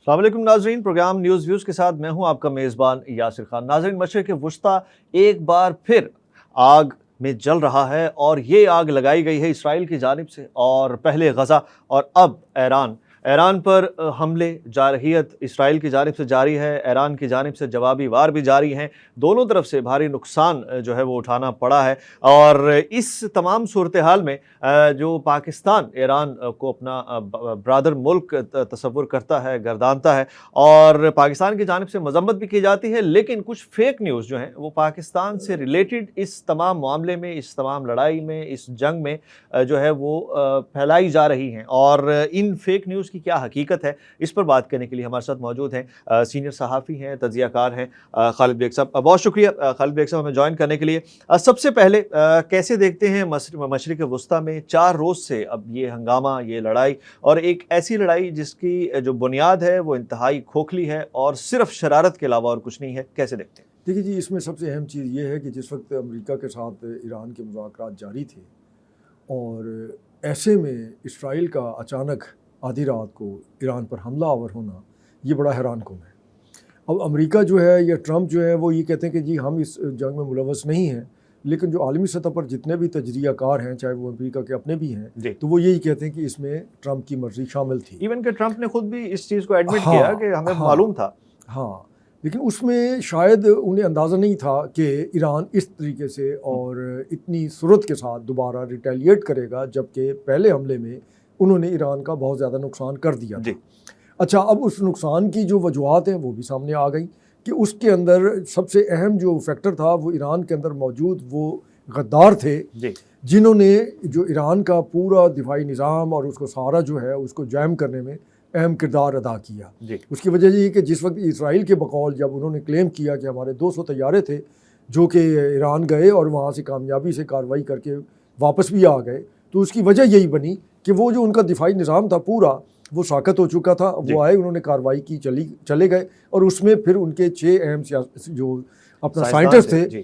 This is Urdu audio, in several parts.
السلام علیکم ناظرین، پروگرام نیوز ویوز کے ساتھ میں ہوں آپ کا میزبان یاسر خان۔ ناظرین، مشرق وسطیٰ ایک بار پھر آگ میں جل رہا ہے اور یہ آگ لگائی گئی ہے اسرائیل کی جانب سے، اور پہلے غزہ اور اب ایران پر حملے جارحیت اسرائیل کی جانب سے جاری ہے، ایران کی جانب سے جوابی وار بھی جاری ہیں، دونوں طرف سے بھاری نقصان جو ہے وہ اٹھانا پڑا ہے۔ اور اس تمام صورتحال میں جو پاکستان ایران کو اپنا برادر ملک تصور کرتا ہے، گردانتا ہے، اور پاکستان کی جانب سے مذمت بھی کی جاتی ہے، لیکن کچھ فیک نیوز جو ہیں وہ پاکستان سے ریلیٹڈ اس تمام معاملے میں، اس تمام لڑائی میں، اس جنگ میں جو ہے وہ پھیلائی جا رہی ہیں۔ اور ان فیک نیوز کی کیا حقیقت ہے، اس پر بات کرنے کے لیے ہمارے ساتھ موجود ہیں سینئر صحافی ہیں، تجزیہ کار ہیں خالد بیگ صاحب۔ بہت شکریہ خالد بیگ صاحب ہمیں جوائن کرنے کے لیے۔ سب سے پہلے کیسے دیکھتے ہیں مشرق وسطیٰ میں 4 روز سے اب یہ ہنگامہ، یہ لڑائی، اور ایک ایسی لڑائی جس کی جو بنیاد ہے وہ انتہائی کھوکھلی ہے اور صرف شرارت کے علاوہ اور کچھ نہیں ہے، کیسے دیکھتے ہیں؟ دیکھیے جی، اس میں سب سے اہم چیز یہ ہے کہ جس وقت امریکہ کے ساتھ ایران کے مذاکرات جاری تھے، اور ایسے میں اسرائیل کا اچانک آدھی رات کو ایران پر حملہ آور ہونا، یہ بڑا حیران کن ہے۔ اب امریکہ جو ہے یا ٹرمپ جو ہے وہ یہ کہتے ہیں کہ جی ہم اس جنگ میں ملوث نہیں ہیں، لیکن جو عالمی سطح پر جتنے بھی تجزیہ کار ہیں، چاہے وہ امریکہ کے اپنے بھی ہیں، تو وہ یہی کہتے ہیں کہ اس میں ٹرمپ کی مرضی شامل تھی۔ ایون کہ ٹرمپ نے خود بھی اس چیز کو ایڈمٹ کیا کہ ہمیں معلوم تھا۔ ہاں، لیکن اس میں شاید انہیں اندازہ نہیں تھا کہ ایران اس طریقے سے اور اتنی صورت کے ساتھ دوبارہ ریٹیلیٹ کرے گا، جبکہ پہلے حملے میں انہوں نے ایران کا بہت زیادہ نقصان کر دیا تھا۔ اچھا، اب اس نقصان کی جو وجوہات ہیں وہ بھی سامنے آ گئی کہ اس کے اندر سب سے اہم جو فیکٹر تھا وہ ایران کے اندر موجود وہ غدار تھے، جنہوں نے جو ایران کا پورا دفاعی نظام اور اس کو سارا جو ہے اس کو جیم کرنے میں اہم کردار ادا کیا۔ اس کی وجہ یہ کہ جس وقت اسرائیل کے بقول جب انہوں نے کلیم کیا کہ ہمارے 200 طیارے تھے جو کہ ایران گئے اور وہاں سے کامیابی سے کارروائی کر کے واپس بھی آ گئے، تو اس کی وجہ یہی بنی کہ وہ جو ان کا دفاعی نظام تھا پورا وہ ساقط ہو چکا تھا۔ وہ آئے، انہوں نے کارروائی کی، چلے گئے، اور اس میں پھر ان کے 6 اہم جو اپنا سائنٹسٹ تھے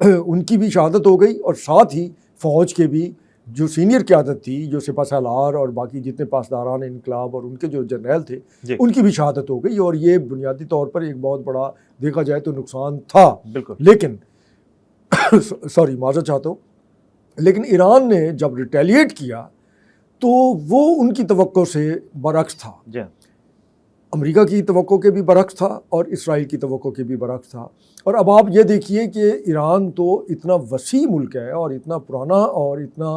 ان کی بھی شہادت ہو گئی، اور ساتھ ہی فوج کے بھی جو سینئر قیادت تھی، جو سپہ سالار اور باقی جتنے پاسداران انقلاب اور ان کے جو جرنیل تھے ان کی بھی شہادت ہو گئی۔ اور یہ بنیادی طور پر ایک بہت بڑا دیکھا جائے تو نقصان تھا۔ لیکن معذرت چاہتا ہوں، لیکن ایران نے جب ریٹیلیٹ کیا تو وہ ان کی توقع سے برعکس تھا، امریکہ کی توقع کے بھی برعکس تھا اور اسرائیل کی توقع کے بھی برعکس تھا۔ اور اب آپ یہ دیکھیے کہ ایران تو اتنا وسیع ملک ہے اور اتنا پرانا اور اتنا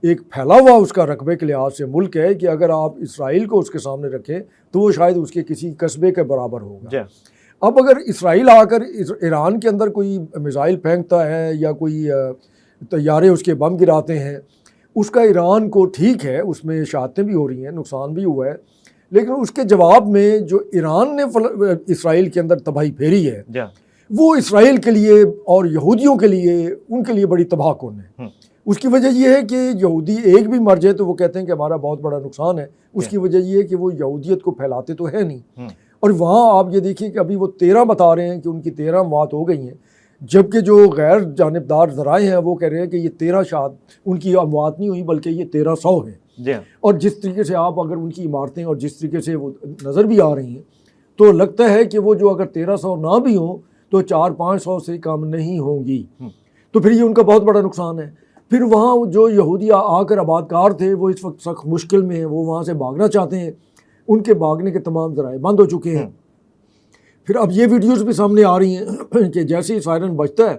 ایک پھیلا ہوا اس کا رقبے کے لحاظ سے ملک ہے کہ اگر آپ اسرائیل کو اس کے سامنے رکھیں تو وہ شاید اس کے کسی قصبے کے برابر ہوگا۔ اب اگر اسرائیل آ کر ایران کے اندر کوئی میزائل پھینکتا ہے یا کوئی طیارے اس کے بم گراتے ہیں، اس کا ایران کو ٹھیک ہے، اس میں شہادتیں بھی ہو رہی ہیں، نقصان بھی ہوا ہے، لیکن اس کے جواب میں جو ایران نے اسرائیل کے اندر تباہی پھیری ہے وہ اسرائیل کے لیے اور یہودیوں کے لیے، ان کے لیے بڑی تباہ کن ہے۔ اس کی وجہ یہ ہے کہ یہودی ایک بھی مر جائے تو وہ کہتے ہیں کہ ہمارا بہت بڑا نقصان ہے۔ اس کی وجہ یہ ہے کہ وہ یہودیت کو پھیلاتے تو ہے نہیں، اور وہاں آپ یہ دیکھیے کہ ابھی وہ 13 بتا رہے ہیں کہ ان کی 13 موات ہو گئی ہیں، جبکہ جو غیر جانبدار ذرائع ہیں وہ کہہ رہے ہیں کہ یہ 13 شاید ان کی اموات نہیں ہوئی بلکہ یہ 1300 ہیں۔ اور جس طریقے سے آپ اگر ان کی عمارتیں اور جس طریقے سے وہ نظر بھی آ رہی ہیں تو لگتا ہے کہ وہ جو اگر 1300 نہ بھی ہوں تو 400-500 سے کم نہیں ہوں گی، تو پھر یہ ان کا بہت بڑا نقصان ہے۔ پھر وہاں جو یہودی آ کر آباد کار تھے وہ اس وقت سخت مشکل میں ہیں، وہ وہاں سے بھاگنا چاہتے ہیں، ان کے بھاگنے کے تمام ذرائع بند ہو چکے ہیں۔ پھر اب یہ ویڈیوز بھی سامنے آ رہی ہیں کہ جیسے ہی سائرن بجتا ہے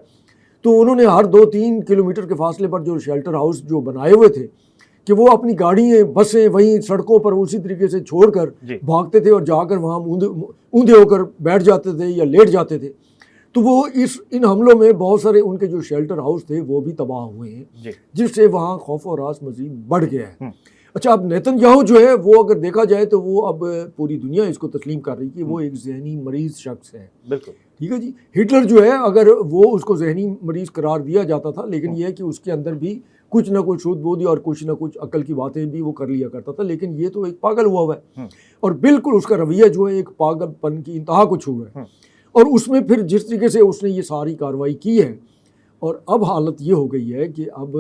تو انہوں نے ہر 2-3 کلومیٹر کے فاصلے پر جو شیلٹر ہاؤس جو بنائے ہوئے تھے کہ وہ اپنی گاڑیاں بسیں وہیں سڑکوں پر اسی طریقے سے چھوڑ کر بھاگتے تھے اور جا کر وہاں اوندھے ہو کر بیٹھ جاتے تھے یا لیٹ جاتے تھے۔ تو وہ ان حملوں میں بہت سارے ان کے جو شیلٹر ہاؤس تھے وہ بھی تباہ ہوئے ہیں، جس سے وہاں خوف و ہراس مزید بڑھ گیا ہے۔ اچھا، اب نیتن یاہو جو ہے وہ اگر دیکھا جائے تو وہ اب پوری دنیا اس کو تسلیم کر رہی کہ وہ ایک ذہنی مریض شخص ہے۔ بالکل ٹھیک ہے جی، ہٹلر جو ہے اگر وہ اس کو ذہنی مریض قرار دیا جاتا تھا، لیکن یہ ہے کہ اس کے اندر بھی کچھ نہ کچھ سود بودی اور کچھ نہ کچھ عقل کی باتیں بھی وہ کر لیا کرتا تھا، لیکن یہ تو ایک پاگل ہوا ہے، اور بالکل اس کا رویہ جو ہے ایک پاگل پن کی انتہا کو چھو ہے۔ اور اس میں پھر جس طریقے سے اس نے یہ ساری کارروائی کی ہے، اور اب حالت یہ ہو گئی ہے کہ اب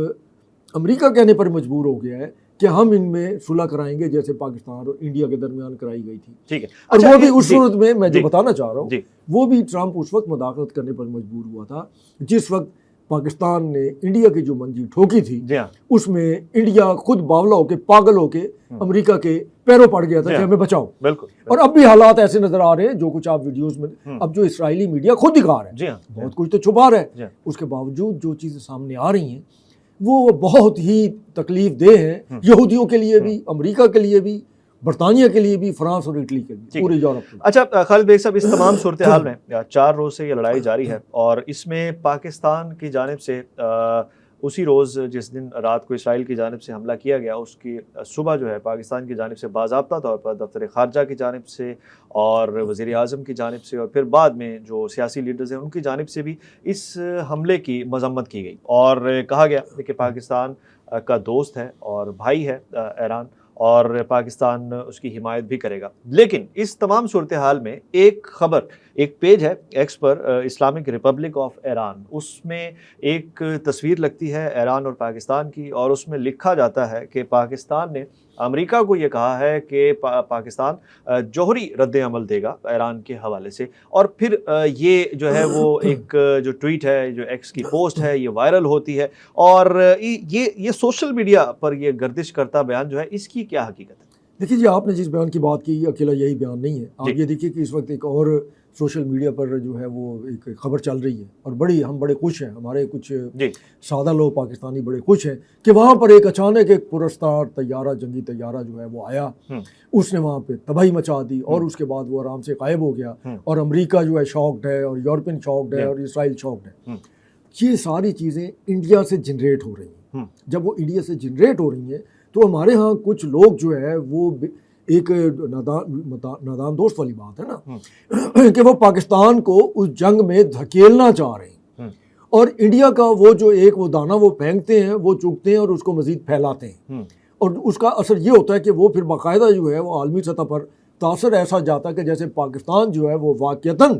امریکہ کہنے پر مجبور ہو گیا ہے کہ ہم ان میں صلح کرائیں گے جیسے پاکستان اور انڈیا کے درمیان کرائی گئی تھی. ٹھیک ہے. اور وہ بھی اس صورت میں جو بتانا چاہ رہا ہوں, وہ بھی ٹرمپ اس وقت مداخلت کرنے پر مجبور ہوا تھا جس وقت پاکستان نے انڈیا کی جو منجی ٹھوکی تھی, اس میں انڈیا خود باولا ہو کے, پاگل ہو کے امریکہ کے پیروں پڑ گیا تھا کہ ہمیں بچاؤ. بالکل. اور اب بھی حالات ایسے نظر آ رہے ہیں جو کچھ آپ ویڈیوز میں, اب جو اسرائیلی میڈیا خود دکھا رہا ہے, بہت کچھ تو چھپا رہا ہے, اس کے باوجود جو چیزیں سامنے آ رہی ہیں وہ بہت ہی تکلیف دہ ہیں یہودیوں کے لیے بھی, امریکہ کے لیے بھی, برطانیہ کے لیے بھی, فرانس اور اٹلی کے لیے, پورے یورپ کے لیے. اچھا خالد بیگ صاحب, اس تمام صورتحال میں 4 روز سے یہ لڑائی جاری ہے اور اس میں پاکستان کی جانب سے اسی روز جس دن رات کو اسرائیل کی جانب سے حملہ کیا گیا اس کی صبح جو ہے پاکستان کی جانب سے باضابطہ طور پر دفتر خارجہ کی جانب سے اور وزیر اعظم کی جانب سے اور پھر بعد میں جو سیاسی لیڈرز ہیں ان کی جانب سے بھی اس حملے کی مذمت کی گئی اور کہا گیا کہ پاکستان کا دوست ہے اور بھائی ہے ایران اور پاکستان اس کی حمایت بھی کرے گا. لیکن اس تمام صورتحال میں ایک خبر, ایک پیج ہے ایکس پر, اسلامک ریپبلک آف ایران, اس میں ایک تصویر لگتی ہے ایران اور پاکستان کی اور اس میں لکھا جاتا ہے کہ پاکستان نے امریکہ کو یہ کہا ہے کہ پاکستان جوہری رد عمل دے گا ایران کے حوالے سے. اور پھر یہ جو ہے وہ ایک جو ٹویٹ ہے, جو ایکس کی پوسٹ ہے, یہ وائرل ہوتی ہے اور یہ سوشل میڈیا پر یہ گردش کرتا بیان جو ہے اس کی کیا حقیقت ہے؟ دیکھیے جی, آپ نے جس بیان کی بات کی اکیلا یہی بیان نہیں ہے. آپ یہ دیکھیے کہ اس وقت ایک اور سوشل میڈیا پر جو ہے وہ ایک خبر چل رہی ہے اور ہم بڑے خوش ہیں, ہمارے کچھ سادہ لوگ پاکستانی بڑے خوش ہیں کہ وہاں پر ایک اچانک ایک پرستار طیارہ, جنگی طیارہ جو ہے وہ آیا, اس نے وہاں پہ تباہی مچا دی اور اس کے بعد وہ آرام سے غائب ہو گیا اور امریکہ جو ہے شاکڈ ہے اور یورپین شاکڈ ہے اور اسرائیل شاکڈ ہے. یہ ساری چیزیں انڈیا سے جنریٹ ہو رہی ہیں. جب وہ انڈیا سے جنریٹ ہو رہی ہیں تو ہمارے ہاں کچھ لوگ جو ہے وہ ایک نادان دوست والی بات ہے نا کہ وہ پاکستان کو اس جنگ میں دھکیلنا چاہ رہے ہیں اور انڈیا کا وہ جو ایک وہ دانہ وہ پھینکتے ہیں, وہ چگتے ہیں اور اس کو مزید پھیلاتے ہیں اور اس کا اثر یہ ہوتا ہے کہ وہ پھر باقاعدہ جو ہے وہ عالمی سطح پر تاثر ایسا جاتا ہے کہ جیسے پاکستان جو ہے وہ واقعتاً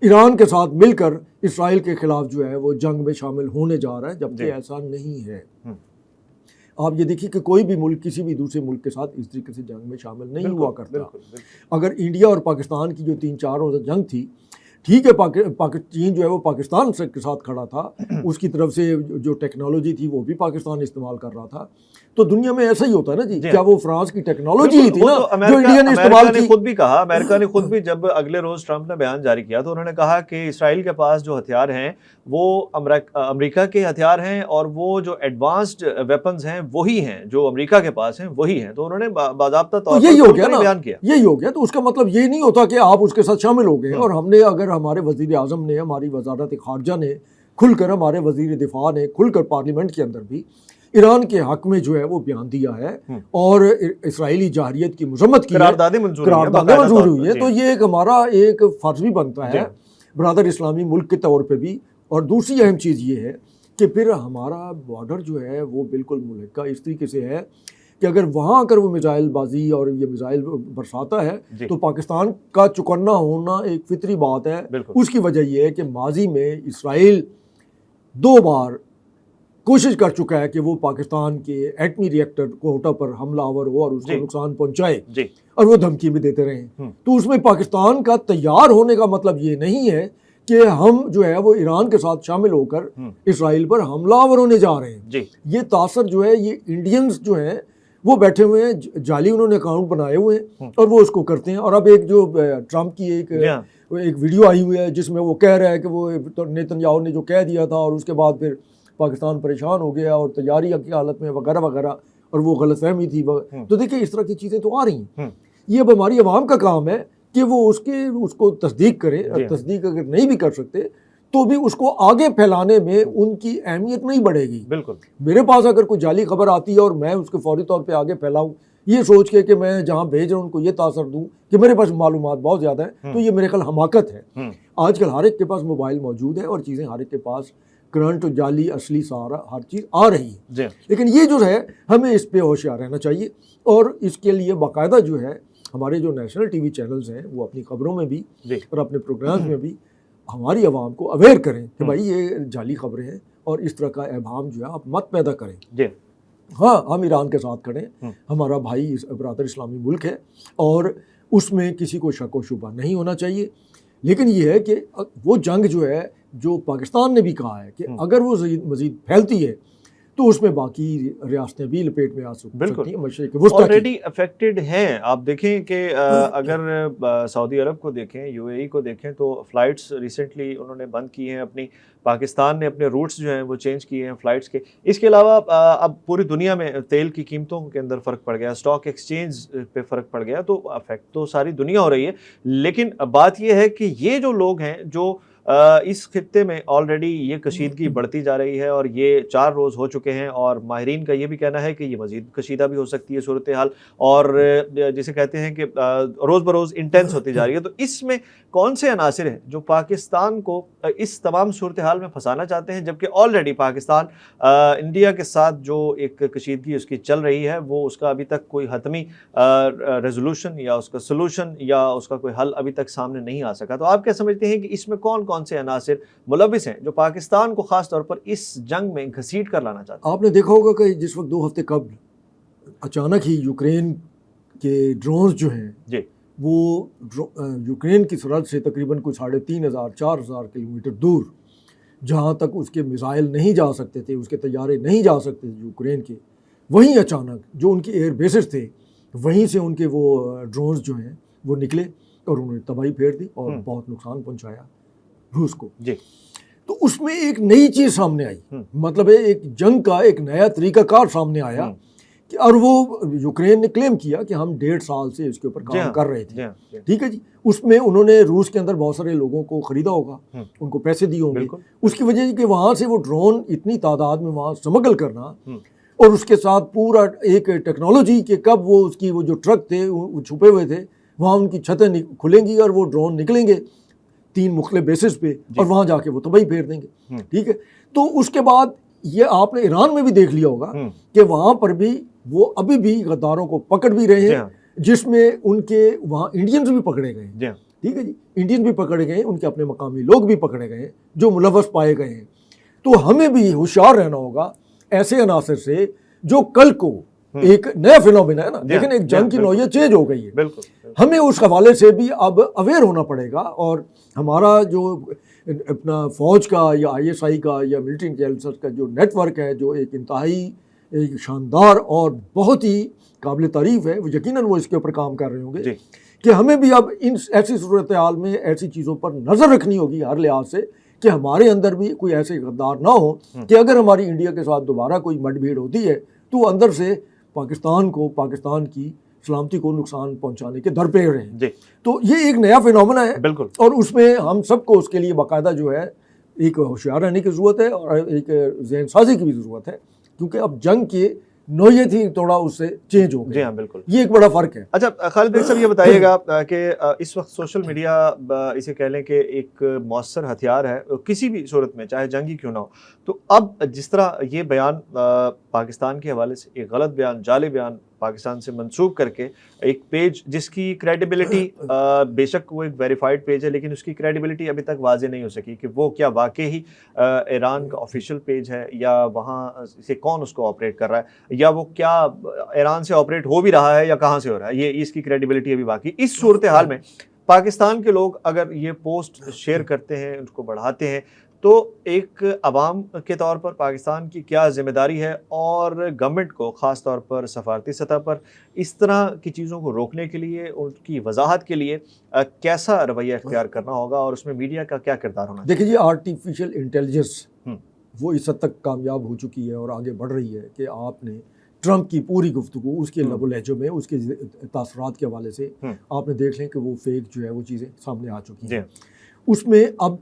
ایران کے ساتھ مل کر اسرائیل کے خلاف جو ہے وہ جنگ میں شامل ہونے جا رہا ہے, جبکہ ایسا نہیں ہے. آپ یہ دیکھیے کہ کوئی بھی ملک کسی بھی دوسرے ملک کے ساتھ اس طریقے سے جنگ میں شامل نہیں ہوا کرتا. اگر انڈیا اور پاکستان کی جو 3-4 روزہ جنگ تھی, ٹھیک ہے چین جو ہے وہ پاکستان کے ساتھ کھڑا تھا, اس کی طرف سے جو ٹیکنالوجی تھی وہ بھی پاکستان استعمال کر رہا تھا. تو دنیا میں ایسا ہی ہوتا ہے نا جی, کیا وہ فرانس کی ٹیکنالوجی ہی تھی نا جو انڈیا نے استعمال کی. خود بھی کہا, امریکہ نے خود بھی جب اگلے روز ٹرمپ نے بیان جاری کیا تو انہوں نے کہا کہ اسرائیل کے پاس جو ہتھیار ہیں وہ امریکہ کے ہتھیار ہیں اور وہ جو ایڈوانسڈ ویپنز ہیں وہی ہیں جو امریکہ کے پاس ہیں وہی ہیں. تو انہوں نے باضابطہ طور پر بیان کیا. یہی ہو گیا. تو اس کا مطلب یہ نہیں ہوتا کہ آپ اس کے ساتھ شامل ہو گئے. اور ہم نے اگر ہمارے وزیر اعظم نے, ہماری وزارت خارجہ نے کھل کر, ہمارے وزیر دفاع نے کھل کر پارلیمنٹ کے اندر بھی ایران کے حق میں جو ہے وہ بیان دیا ہے اور اسرائیلی جارحیت کی مذمت کی, قراردادیں منظور ہوئی ہے, تو یہ ایک ہمارا ایک فرض بھی بنتا ہے برادر اسلامی ملک کے طور پہ بھی. اور دوسری اہم چیز یہ ہے کہ پھر ہمارا بارڈر جو ہے وہ بالکل ملک کا اس طریقے سے ہے کہ اگر وہاں اگر وہ میزائل بازی اور یہ میزائل برساتا ہے تو پاکستان کا چکنا ہونا ایک فطری بات ہے. اس کی وجہ یہ ہے کہ ماضی میں اسرائیل 2 بار کوشش کر چکا ہے کہ وہ پاکستان کے ایٹمی ری ایکٹر کوٹا پر حملہ آور ہو اور اس کو نقصان پہنچائے, اور وہ دھمکی بھی دیتے رہے ہیں. تو اس میں پاکستان کا تیار ہونے کا مطلب یہ نہیں ہے کہ ہم جو ہے وہ ایران کے ساتھ شامل ہو کر اسرائیل پر حملہ آور ہونے جا رہے ہیں. یہ تاثر جو ہے یہ انڈینز جو ہیں وہ بیٹھے ہوئے ہیں, جعلی انہوں نے اکاؤنٹ بنائے ہوئے ہیں اور وہ اس کو کرتے ہیں. اور اب ایک جو ٹرمپ کی ایک ویڈیو آئی ہوئی ہے جس میں وہ کہہ رہا ہے کہ وہ نیتن یاہو نے جو کہہ دیا تھا اور اس کے بعد پھر پاکستان پریشان ہو گیا اور تیاری کی حالت میں وغیرہ وغیرہ, اور وہ غلط فہمی تھی. تو دیکھیں اس طرح کی چیزیں تو آ رہی ہیں. یہ اب ہماری عوام کا کام ہے کہ وہ اس کو تصدیق کرے. تصدیق اگر نہیں بھی کر سکتے تو بھی اس کو آگے پھیلانے میں ان کی اہمیت نہیں بڑھے گی. بالکل. میرے پاس اگر کوئی جعلی خبر آتی ہے اور میں اس کو فوری طور پہ آگے پھیلاؤں یہ سوچ کے کہ میں جہاں بھیج رہا ہوں ان کو یہ تاثر دوں کہ میرے پاس معلومات بہت زیادہ ہیں, تو یہ میرے خیال حماقت ہے. آج کل ہر ایک کے پاس موبائل موجود ہے اور چیزیں ہر ایک کے پاس کرنٹ, جعلی, اصلی, سارا ہر چیز آ رہی ہے. لیکن یہ جو ہے ہمیں اس پہ ہوشیار رہنا چاہیے اور اس کے لیے باقاعدہ جو ہے ہمارے جو نیشنل ٹی وی چینلز ہیں وہ اپنی خبروں میں بھی اور اپنے پروگرامز میں بھی ہماری عوام کو اویئر کریں کہ بھائی یہ جعلی خبریں ہیں اور اس طرح کا ابہام جو ہے آپ مت پیدا کریں. ہاں ہم ایران کے ساتھ کھڑے ہیں، ہمارا بھائی برادر اسلامی ملک ہے اور اس میں کسی کو شک و شبہ نہیں ہونا چاہیے، لیکن یہ ہے کہ وہ جنگ جو ہے، جو پاکستان نے بھی کہا ہے کہ اگر وہ مزید پھیلتی ہے تو اس میں باقی ریاستیں بھی لپیٹ میں آ سکتی ہیں، مشرق وسطیٰ آلریڈی افیکٹڈ ہیں۔ آپ دیکھیں کہ اگر سعودی عرب کو دیکھیں، یو اے ای کو دیکھیں، تو فلائٹس ریسنٹلی انہوں نے بند کی ہیں اپنی، پاکستان نے اپنے روٹس جو ہیں وہ چینج کیے ہیں فلائٹس کے۔ اس کے علاوہ اب پوری دنیا میں تیل کی قیمتوں کے اندر فرق پڑ گیا، اسٹاک ایکسچینج پہ فرق پڑ گیا، تو افیکٹ تو ساری دنیا ہو رہی ہے۔ لیکن بات یہ ہے کہ یہ جو لوگ ہیں جو اس خطے میں آلریڈی یہ کشیدگی بڑھتی جا رہی ہے اور یہ 4 روز ہو چکے ہیں، اور ماہرین کا یہ بھی کہنا ہے کہ یہ مزید کشیدہ بھی ہو سکتی ہے صورتحال، اور جسے کہتے ہیں کہ روز بروز انٹینس ہوتی جا رہی ہے۔ تو اس میں کون سے عناصر ہیں جو پاکستان کو اس تمام صورتحال میں پھنسانا چاہتے ہیں، جبکہ آلریڈی پاکستان انڈیا کے ساتھ جو ایک کشیدگی اس کی چل رہی ہے، وہ اس کا ابھی تک کوئی حتمی ریزولوشن یا اس کا سلوشن یا اس کا کوئی حل ابھی تک سامنے نہیں آ سکا۔ تو آپ کیا سمجھتے ہیں کہ اس میں کون کون سے عناصر ملوث ہیں جو پاکستان کو خاص طور پر اس جنگ میں گھسیٹ کر لانا چاہتے ہیں؟ آپ نے دیکھا ہوگا کہ جس وقت 2 ہفتے قبل اچانک ہی یوکرین کے ڈرونز جو ہیں جی وہ یوکرین کی سرحد سے تقریباً کوئی 3500-4000 کلومیٹر دور، جہاں تک اس کے میزائل نہیں جا سکتے تھے، اس کے طیارے نہیں جا سکتے تھے یوکرین کے، وہیں اچانک جو ان کے ایئر بیسز تھے وہیں سے ان کے وہ ڈرونز جو ہیں وہ نکلے اور انہوں نے تباہی پھیر دی اور بہت نقصان پہنچایا روس کو۔ جی تو اس میں ایک نئی چیز سامنے آئی، مطلب ہے ایک جنگ کا ایک نیا طریقہ کار سامنے آیا کہ، اور وہ یوکرین نے کلیم کیا کہ ہم 1.5 سال سے اس کے اوپر کام کر رہے تھے، ٹھیک ہے جی۔ اس میں انہوں نے روس کے اندر بہت سارے لوگوں کو خریدا ہوگا، ان کو پیسے دیے ہوں گے، اس کی وجہ کہ وہاں سے وہ ڈرون اتنی تعداد میں وہاں سمگل کرنا، اور اس کے ساتھ پورا ایک ٹیکنالوجی کہ کب وہ اس کی وہ جو ٹرک تھے وہ چھپے ہوئے تھے، وہاں ان کی چھتیں کھلیں گی اور وہ ڈرون نکلیں گے 3 مختلف بیسز پہ، اور وہاں جا کے وہ تباہی پھیر دیں گے، ٹھیک ہے۔ تو اس کے بعد یہ آپ نے ایران میں بھی دیکھ لیا ہوگا کہ وہاں پر بھی وہ ابھی بھی غداروں کو پکڑ بھی رہے ہیں، جس میں ان کے وہاں انڈینز بھی پکڑے گئے ہیں، ٹھیک ہے جی، انڈین بھی پکڑے گئے ہیں، ان کے اپنے مقامی لوگ بھی پکڑے گئے ہیں جو ملوث پائے گئے ہیں۔ تو ہمیں بھی ہوشیار رہنا ہوگا ایسے عناصر سے جو کل کو ایک نیا فینومینا ہے نا، لیکن ایک جنگ کی نوعیت چینج ہو گئی ہے، ہمیں اس حوالے سے بھی اب اویئر ہونا پڑے گا، اور ہمارا جو اپنا فوج کا یا ISI کا یا ملٹری انٹیلیجنس کا جو نیٹ ورک ہے، جو ایک انتہائی ایک شاندار اور بہت ہی قابل تعریف ہے، وہ یقیناً وہ اس کے اوپر کام کر رہے ہوں گے کہ ہمیں بھی اب ان ایسی صورتحال میں ایسی چیزوں پر نظر رکھنی ہوگی ہر لحاظ سے کہ ہمارے اندر بھی کوئی ایسے غدار نہ ہو کہ اگر ہماری انڈیا کے ساتھ دوبارہ کوئی مڈ بھیڑ ہوتی ہے تو اندر سے پاکستان کو، پاکستان کی سلامتی کو نقصان پہنچانے کے در پہ رہیں۔ تو یہ ایک نیا فینومینا ہے، اور اس میں ہم سب کو اس کے لیے باقاعدہ جو ہے ایک ہوشیار رہنے کی ضرورت ہے اور ایک ذہن سازی کی بھی ضرورت ہے، کیونکہ اب جنگ کی نوعیت ہی تھوڑا اس سے چینج ہو گئی۔ جی ہاں بالکل، یہ ایک بڑا فرق ہے۔ اچھا خالد بھائی صاحب یہ بتائیے گا کہ اس وقت سوشل میڈیا اسے کہہ لیں کہ ایک مؤثر ہتھیار ہے کسی بھی صورت میں، چاہے جنگی کیوں نہ ہو، تو اب جس طرح یہ بیان پاکستان کے حوالے سے ایک غلط بیان، جعلی بیان پاکستان سے منسوب کر کے ایک پیج جس کی کریڈیبلٹی بے شک وہ ایک ویریفائڈ پیج ہے، لیکن اس کی کریڈیبلٹی ابھی تک واضح نہیں ہو سکی کہ وہ کیا واقعی ہی ایران کا آفیشیل پیج ہے یا وہاں سے کون اس کو آپریٹ کر رہا ہے، یا وہ کیا ایران سے آپریٹ ہو بھی رہا ہے یا کہاں سے ہو رہا ہے، یہ اس کی کریڈیبلٹی ابھی باقی۔ اس صورتحال میں پاکستان کے لوگ اگر یہ پوسٹ شیئر کرتے ہیں، ان کو بڑھاتے ہیں، تو ایک عوام کے طور پر پاکستان کی کیا ذمہ داری ہے، اور گورنمنٹ کو خاص طور پر سفارتی سطح پر اس طرح کی چیزوں کو روکنے کے لیے، ان کی وضاحت کے لیے کیسا رویہ اختیار کرنا ہوگا، اور اس میں میڈیا کا کیا کردار ہونا چاہیے؟ دیکھیے جی، آرٹیفیشل انٹیلیجنس وہ اس حد تک کامیاب ہو چکی ہے اور آگے بڑھ رہی ہے کہ آپ نے ٹرمپ کی پوری گفتگو اس کے لب و لہجوں میں، اس کے تاثرات کے حوالے سے آپ نے دیکھ لیں کہ وہ فیک جو ہے وہ چیزیں سامنے آ چکی ہیں۔ اس میں اب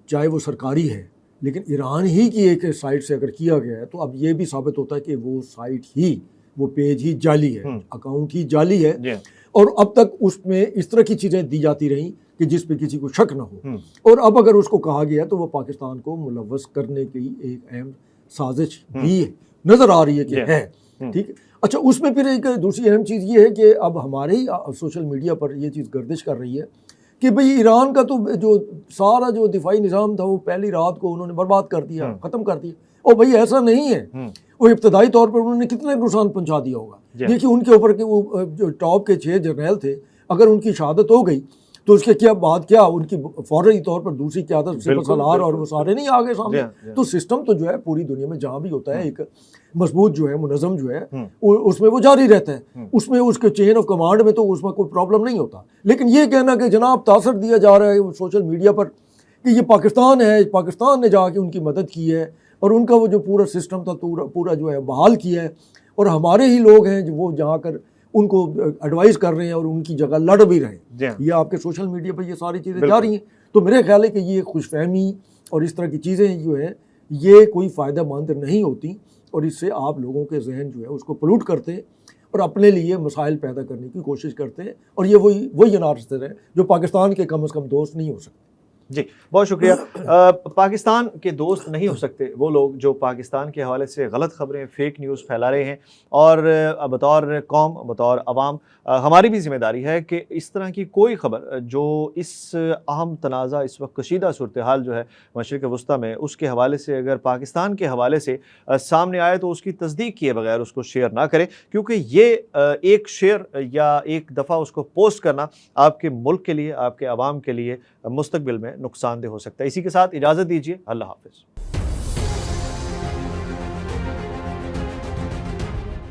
چاہے وہ سرکاری ہے، لیکن ایران ہی کی ایک سائٹ سے اگر کیا گیا ہے تو اب یہ بھی ثابت ہوتا ہے کہ وہ سائٹ ہی، وہ پیج ہی جعلی ہے، اکاؤنٹ ہی جعلی ہے، اور اب تک اس میں اس طرح کی چیزیں دی جاتی رہیں کہ جس پہ کسی کو شک نہ ہو، اور اب اگر اس کو کہا گیا تو وہ پاکستان کو ملوث کرنے کی ایک اہم سازش بھی نظر آ رہی ہے کہ ہے، ٹھیک ہے۔ اچھا، اس میں پھر ایک دوسری اہم چیز یہ ہے کہ اب ہمارے ہی سوشل میڈیا پر یہ چیز گردش کر رہی ہے کہ بھئی ایران کا تو جو سارا جو دفاعی نظام تھا وہ پہلی رات کو انہوں نے برباد کر دیا، ختم کر دیا، اور بھائی ایسا نہیں ہے، وہ ابتدائی طور پر انہوں نے کتنا نقصان پہنچا دیا ہوگا۔ دیکھیے ان کے اوپر کہ وہ جو ٹاپ کے 6 جرنیل تھے، اگر ان کی شہادت ہو گئی تو اس کے کیا بعد کیا ان کی فوری طور پر دوسری قیادت سپہ سالار اور وہ سارے نہیں آگے سامنے۔ تو سسٹم تو جو ہے پوری دنیا میں جہاں بھی ہوتا ہے ایک مضبوط جو ہے منظم جو ہے اس میں وہ جاری رہتا ہے، اس میں اس کے چین آف کمانڈ میں تو اس میں کوئی پرابلم نہیں ہوتا۔ لیکن یہ کہنا کہ جناب تاثر دیا جا رہا ہے سوشل میڈیا پر کہ یہ پاکستان ہے، پاکستان نے جا کے ان کی مدد کی ہے اور ان کا وہ جو پورا سسٹم تھا پورا جو ہے بحال کیا ہے، اور ہمارے ہی لوگ ہیں جو وہ جا کر ان کو ایڈوائز کر رہے ہیں اور ان کی جگہ لڑ بھی رہے ہیں۔ یہ آپ کے سوشل میڈیا پہ یہ ساری چیزیں جا رہی ہیں، تو میرے خیال ہے کہ یہ خوش فہمی اور اس طرح کی چیزیں جو ہے یہ کوئی فائدہ مند نہیں ہوتی، اور اس سے آپ لوگوں کے ذہن جو ہے اس کو پلوٹ کرتے اور اپنے لیے مسائل پیدا کرنے کی کوشش کرتے ہیں، اور یہ وہی عناصر ہے جو پاکستان کے کم از کم دوست نہیں ہو سکتے۔ جی بہت شکریہ۔ پاکستان کے دوست نہیں ہو سکتے وہ لوگ جو پاکستان کے حوالے سے غلط خبریں، فیک نیوز پھیلا رہے ہیں، اور بطور قوم، بطور عوام ہماری بھی ذمہ داری ہے کہ اس طرح کی کوئی خبر جو اس اہم تنازع، اس وقت کشیدہ صورتحال جو ہے مشرق وسطیٰ میں، اس کے حوالے سے اگر پاکستان کے حوالے سے سامنے آئے تو اس کی تصدیق کیے بغیر اس کو شیئر نہ کریں، کیونکہ یہ ایک شیئر یا ایک دفعہ اس کو پوسٹ کرنا آپ کے ملک کے لیے، آپ کے عوام کے لیے مستقبل میں نقصان دہ ہو سکتا ہے۔ اسی کے ساتھ اجازت دیجیے، اللہ حافظ۔